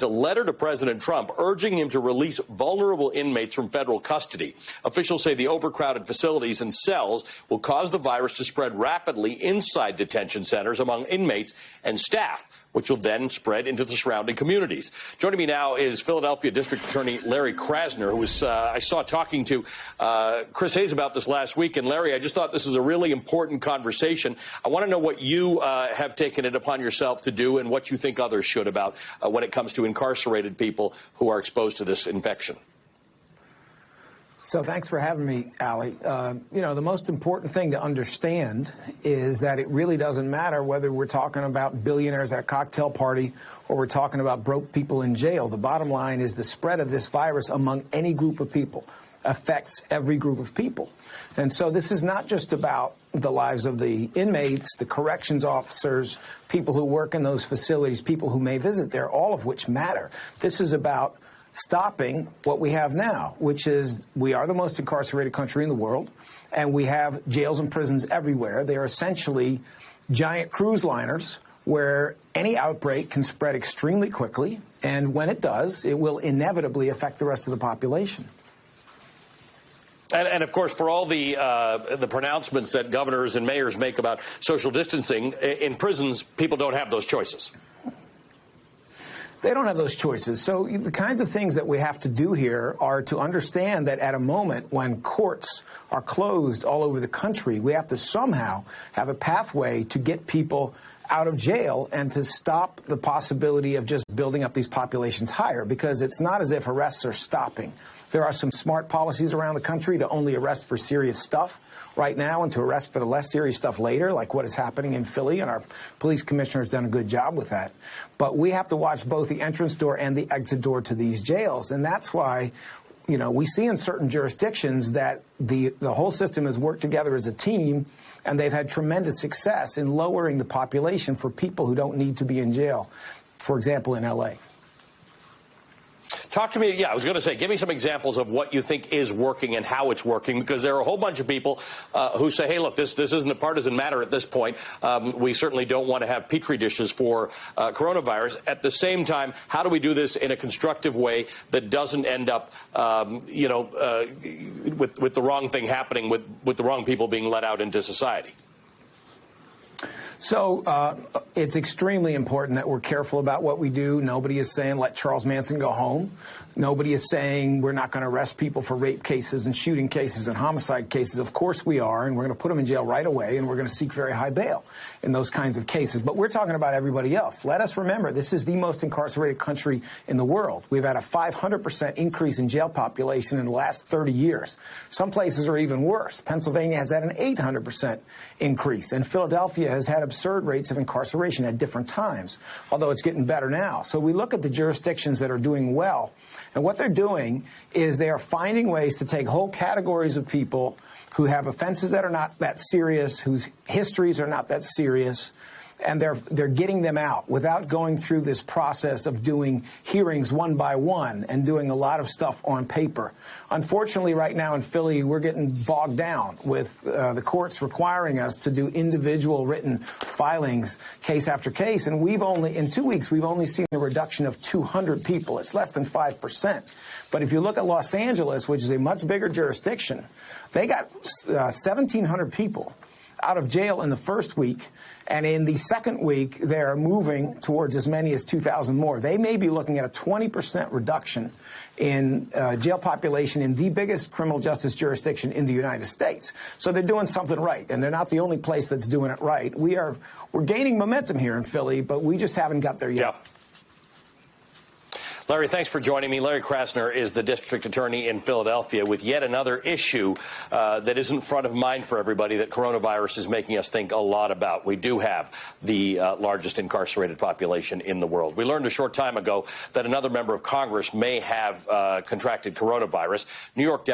a letter to President Trump urging him to release vulnerable inmates from federal custody. Officials say the overcrowded facilities and cells will cause the virus to spread rapidly inside detention centers among inmates and staff, which will then spread into the surrounding communities. Joining me now is Philadelphia District Attorney Larry Krasner, who was, I saw talking to Chris Hayes about this last week. And Larry, I just thought this is a really important conversation. I want to know what you have taken it upon yourself to do and what you think others should about when it comes to incarcerated people who are exposed to this infection. So thanks for having me, Ali. You know, the most important thing to understand is that it really doesn't matter whether we're talking about billionaires at a cocktail party or we're talking about broke people in jail. The bottom line is the spread of this virus among any group of people affects every group of people. And so this is not just about the lives of the inmates, the corrections officers, people who work in those facilities, people who may visit there, all of which matter. This is about stopping what we have now, which is we are the most incarcerated country in the world, and we have jails and prisons everywhere. They are essentially giant cruise liners where any outbreak can spread extremely quickly, and when it does, it will inevitably affect the rest of the population. And of course, for all the pronouncements that governors and mayors make about social distancing, in prisons, people don't have those choices. They don't have those choices. So the kinds of things that we have to do here are to understand that at a moment when courts are closed all over the country, we have to somehow have a pathway to get people out of jail and to stop the possibility of just building up these populations higher, because it's not as if arrests are stopping. There are some smart policies around the country to only arrest for serious stuff right now and to arrest for the less serious stuff later, like what is happening in Philly, and our police commissioner has done a good job with that. But we have to watch both the entrance door and the exit door to these jails, and that's why, you know, we see in certain jurisdictions that the whole system has worked together as a team, and they've had tremendous success in lowering the population for people who don't need to be in jail, for example, in L.A. Talk to me. Yeah, I was going to say, give me some examples of what you think is working and how it's working, because there are a whole bunch of people who say, hey, look, this isn't a partisan matter at this point. We certainly don't want to have petri dishes for coronavirus. At the same time, how do we do this in a constructive way that doesn't end up, with the wrong thing happening, with the wrong people being let out into society? So it's extremely important that we're careful about what we do. Nobody is saying let Charles Manson go home. Nobody is saying we're not going to arrest people for rape cases and shooting cases and homicide cases. Of course we are, and we're going to put them in jail right away, and we're going to seek very high bail in those kinds of cases. But we're talking about everybody else. Let us remember, this is the most incarcerated country in the world. We've had a 500% increase in jail population in the last 30 years. Some places are even worse. Pennsylvania has had an 800% increase, and Philadelphia has had absurd rates of incarceration at different times, although it's getting better now. So we look at the jurisdictions that are doing well, and what they're doing is they are finding ways to take whole categories of people who have offenses that are not that serious, whose histories are not that serious, and they're getting them out without going through this process of doing hearings one by one and doing a lot of stuff on paper. Unfortunately, right now in Philly, we're getting bogged down with the courts requiring us to do individual written filings, case after case. And in 2 weeks, we've only seen a reduction of 200 people. It's less than 5%. But if you look at Los Angeles, which is a much bigger jurisdiction, they got 1,700 people out of jail in the first week, and in the second week, they're moving towards as many as 2,000 more. They may be looking at a 20% reduction in jail population in the biggest criminal justice jurisdiction in the United States. So they're doing something right, and they're not the only place that's doing it right. We're gaining momentum here in Philly, but we just haven't got there yet. Yeah. Larry, thanks for joining me. Larry Krasner is the district attorney in Philadelphia with yet another issue that isn't front of mind for everybody that coronavirus is making us think a lot about. We do have the largest incarcerated population in the world. We learned a short time ago that another member of Congress may have contracted coronavirus. New York